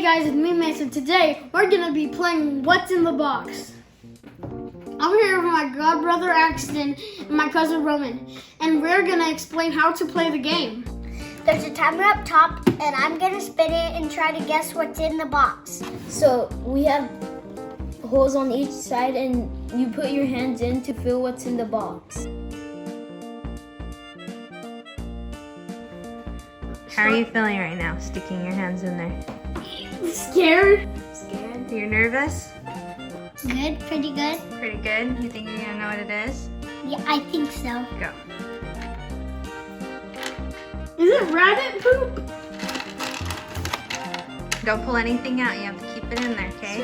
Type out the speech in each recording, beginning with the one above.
guys, it's me Mason. Today we're gonna be playing What's in the Box. I'm here with my god brother Axtyn and my cousin Roman, and we're gonna explain how to play the game. There's a timer up top, and I'm gonna spin it and try to guess what's in the box. So we have holes on each side, and you put your hands in to feel what's in the box. How are you feeling right now, sticking your hands in there? Scared? Scared? You're nervous? Good, pretty good. Pretty good. You think you're gonna know what it is? Yeah, I think so. Go. Is it rabbit poop? Don't pull anything out. You have to keep it in there, okay?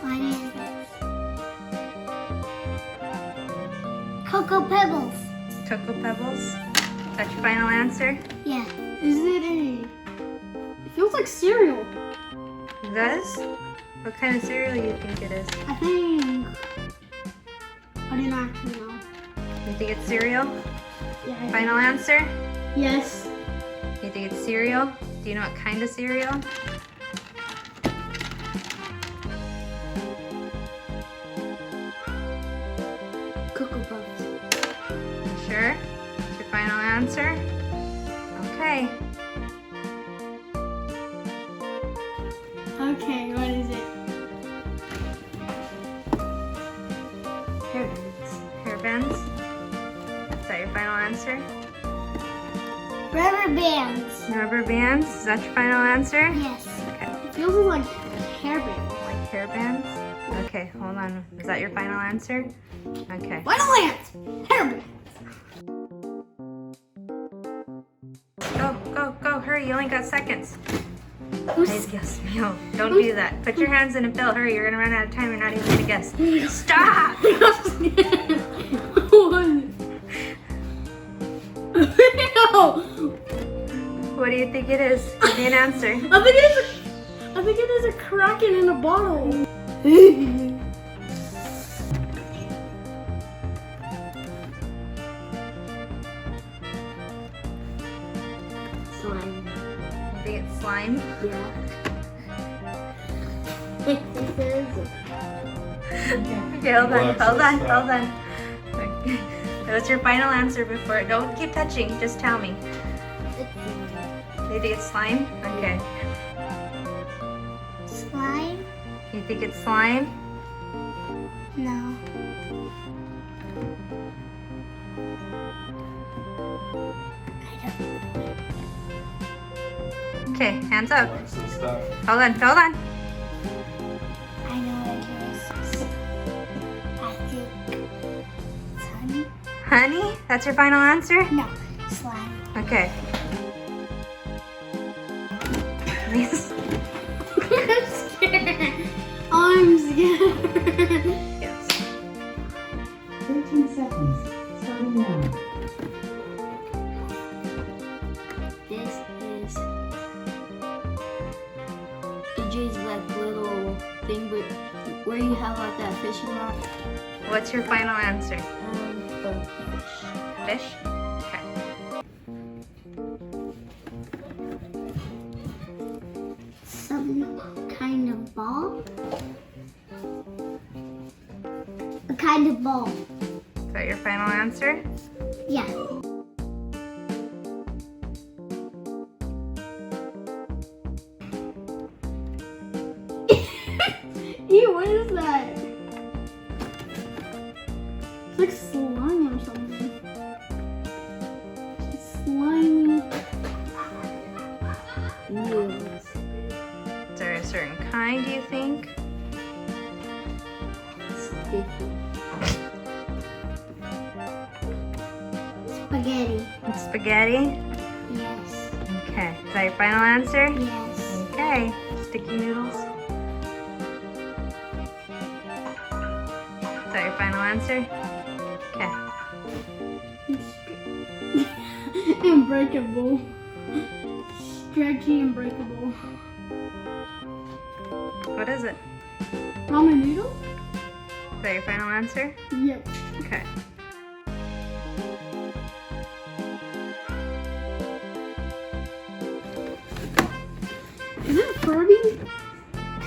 What is this? Cocoa Pebbles. Cocoa Pebbles? Is that your final answer? Yeah. Is it a... It feels like cereal. It does? What kind of cereal do you think it is? I think... I don't actually know. You think it's cereal? Yeah. Final answer? Yes. You think it's cereal? Do you know what kind of cereal? Cocoa Puffs. You sure? It's your final answer? Okay. Okay, what is it? Hair bands? Is that your final answer? Rubber bands. Rubber bands? Is that your final answer? Yes. Okay. It feels like hairband. Like hair bands? Okay, hold on. Is that your final answer? Okay. Final answer! Hairband. Go, go, go, hurry. You only got seconds. Who's Ay, Dios mío. Don't do that. Put your hands in and fill. Hurry, you're gonna run out of time. You're not even gonna guess. Stop! No. What do you think it is? Give me an answer. I think it is a kraken in a bottle. Slime. You think it's slime? Yeah. Okay, hold on, hold on, hold on. Okay. That was your final answer before. Don't keep touching, just tell me. You think it's slime? Okay. Slime? You think it's slime? No. Okay, hands up. Some stuff. Hold on, hold on. I know what it is. I think it's honey. Honey? That's your final answer? No, slime. Okay. Please. I'm scared. I'm scared. Yes. 13 seconds, starting now. This is AJ's like little thing where you have like that fishing rod. What's your final answer? The fish. Fish? Okay. Some kind of ball. A kind of ball. Is that your final answer? Yeah. Ew, what is that? It's like slime or something. It's slimy. Noodles. Is there a certain kind, do you think? Sticky. Spaghetti. It's spaghetti? Yes. Okay. Is that your final answer? Yes. Okay. Sticky noodles? Is that your final answer? Okay. Unbreakable. Stretchy and breakable. What is it? Ramen noodle? Is that your final answer? Yep. Okay. Furby?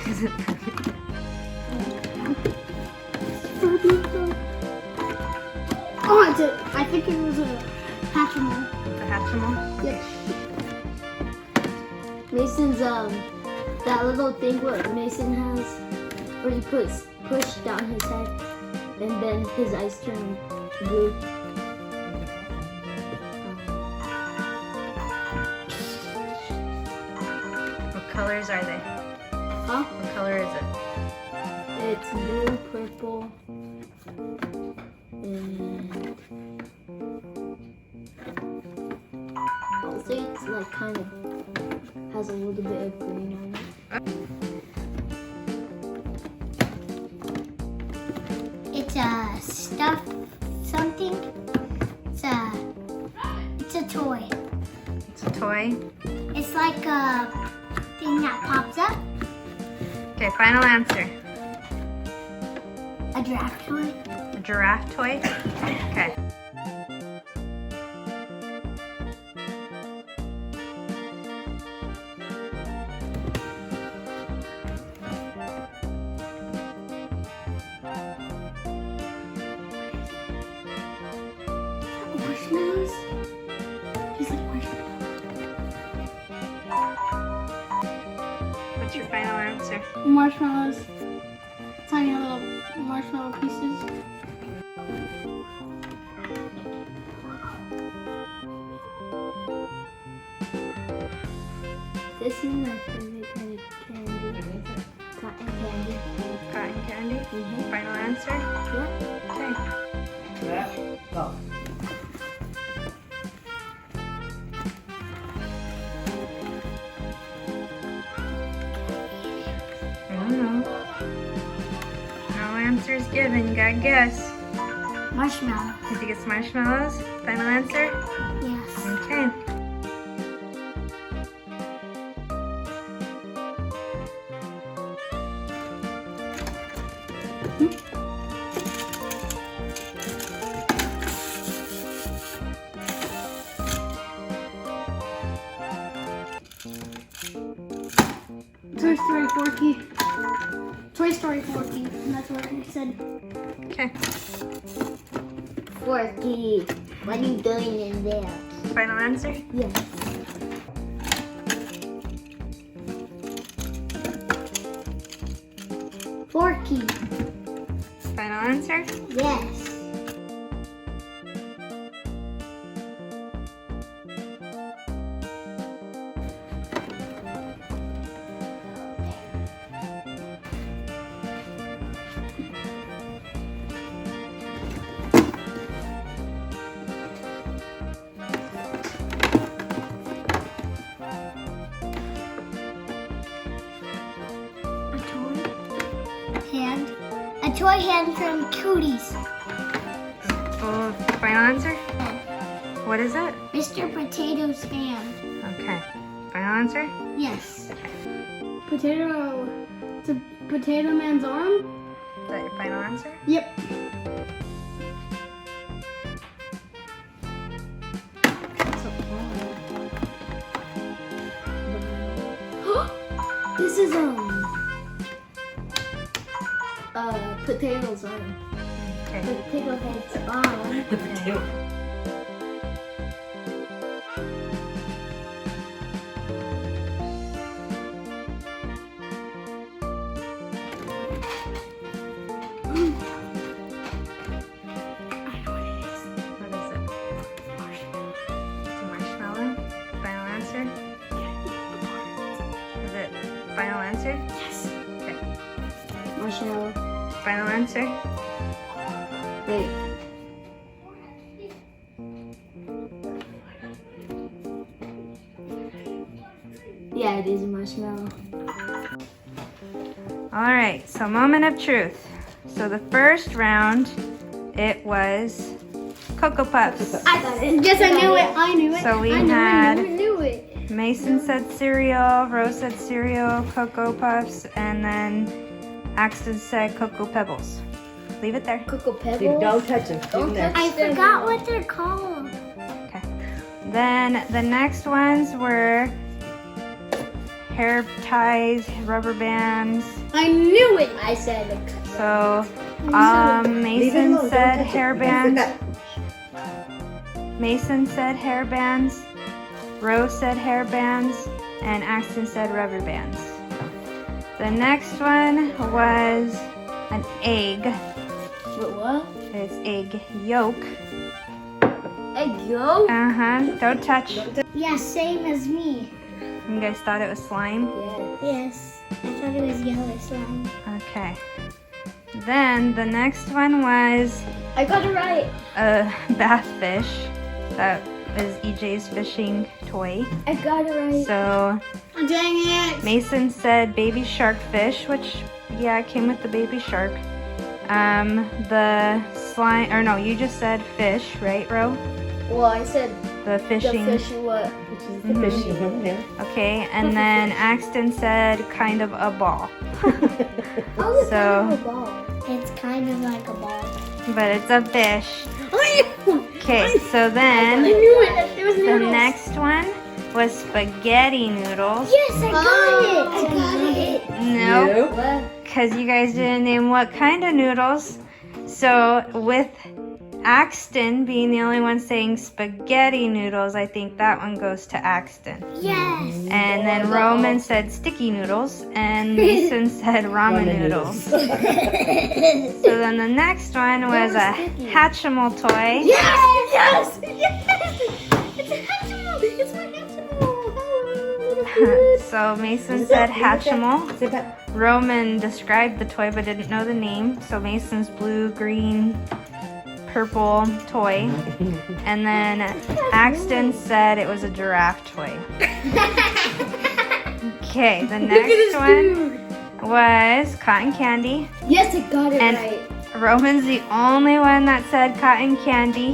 Is it Furby. Oh, I think it was a Hatchimal. the Hatchimal? Yep. Mason's that little thing what Mason has where he puts push down his head and then his eyes turn blue. What colors are they? Huh? What color is it? It's blue, purple, and I'll say it's like kind of has a little bit of green on it. It's a stuff something. It's a toy. It's a toy. It's like a thing that pops up. Okay, final answer. A giraffe toy. A giraffe toy? Okay. Marshmallows? He's like marshmallows. What's your final answer? Marshmallows. Tiny little marshmallow pieces. This is my favorite kind of candy. Cotton candy. Cotton candy? Mm-hmm. Final answer? Yeah. Okay. I don't know. No answers given. You gotta guess. Marshmallow. You think it's marshmallows? Final answer? Yes. Okay. Toy Story Forky. Toy Story Forky. That's what I said. Okay. Forky, what are you doing in there? Final answer? Yes. Forky. Final answer? Yes. A toy hand from Cooties. Oh, final answer? What is it? Mr. Potato's hand. Okay. Final answer? Yes. Potato. It's a Potato Man's arm? Is that your final answer? Yep. This is potatoes on. Okay. Potato heads on. What is it? It's a marshmallow. Final answer? Is it final answer? Yes. Okay. Marshmallow. Final answer? Wait. Yeah, it is a marshmallow. All right, so moment of truth. So the first round, it was Cocoa Puffs. I guess I knew it. I knew it. So we I knew had- it. Knew it. Mason said cereal, Rose said cereal, Cocoa Puffs, and then Axtyn said Cocoa Pebbles. Leave it there. Cocoa Pebbles. Don't touch them. Don't touch I them. forgot what they're called. Okay. Then the next ones were hair ties, rubber bands. I knew it. I said So, Leave it Mason alone, said don't touch it. hair I bands. forgot. Mason said hair bands. Rose said hair bands. And Axtyn said rubber bands. The next one was an egg. what? It's egg yolk. Egg yolk? Don't touch. Yeah, same as me. You guys thought it was slime? Yeah. Yes, I thought it was yellow slime. Okay. Then the next one was I got it right. a bath fish. That was EJ's fishing toy. I got it right. So Dang it. Mason said baby shark fish, which yeah, it came with the baby shark. The slime, or no, you just said fish, right, Ro? Well, I said The fishing. the fish what? Which is the fishy one there. Okay, and then Axtyn said kind of a ball. How is it So- kind of a ball? It's kind of like a ball. But it's a fish. I Okay, so then knew it. It was the noodles. next one was spaghetti noodles. Yes, I got Oh, it. I got it. No, What? because you guys didn't name what kind of noodles. So with Axtyn being the only one saying spaghetti noodles, I think that one goes to Axtyn. Yes. And then Roman said sticky noodles, and Mason said ramen noodles. So then the next one was a Hatchimal toy. Yes, yes, yes. It's a Hatchimal. It's my Hatchimal. So Mason said Hatchimal. Sit back. Roman described the toy but didn't know the name. So Mason's blue, green, purple toy. And then Axtyn said it was a giraffe toy. Okay, the next one was cotton candy. Yes, I got it And- right. Roman's the only one that said cotton candy.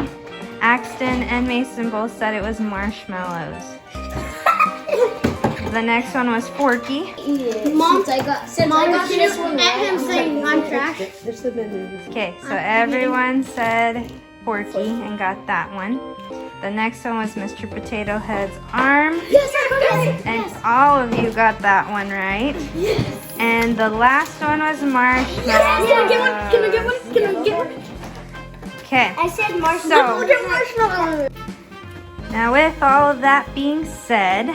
Axtyn and Mason both said it was marshmallows. The next one was Forky. Yeah. Mom- Since Mom I got got you this one and him right. saying I'm trash. There's the minutes. Okay, so everyone said Forky and got that one. The next one was Mr. Potato Head's arm. Yes, I got it. And all of you got that one right. And the last one was marshmallow. Can I get one? Can I get one? Can I get one? Okay, I said marshmallow. so Look at marshmallow. now with all of that being said,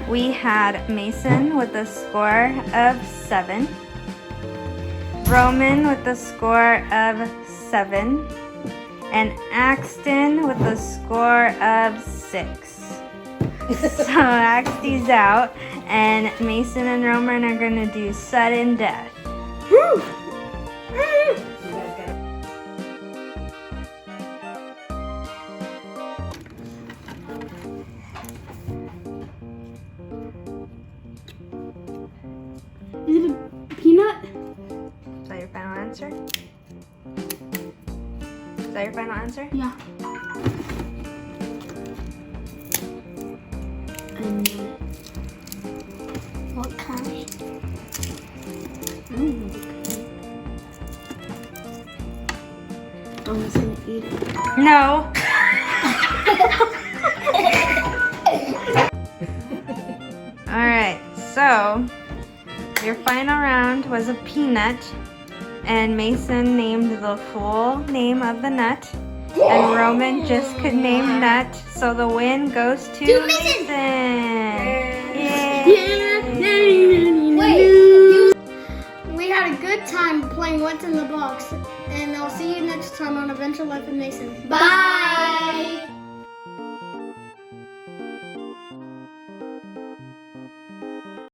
we had Mason with a score of 7. Roman with a score of 7. And Axtyn with a score of 6. So Axty's out, and Mason and Roman are gonna do sudden death. Is it a peanut? Is that your final answer? Is that your final answer? Yeah. What kind? I'm just gonna eat it. No. Alright, so your final round was a peanut, and Mason named the full name of the nut, and Roman just could name nut, so the win goes to Mason. Yay. Wait. We had a good time playing What's in the Box, and I'll see you next time on Adventure Life with Mason. Bye.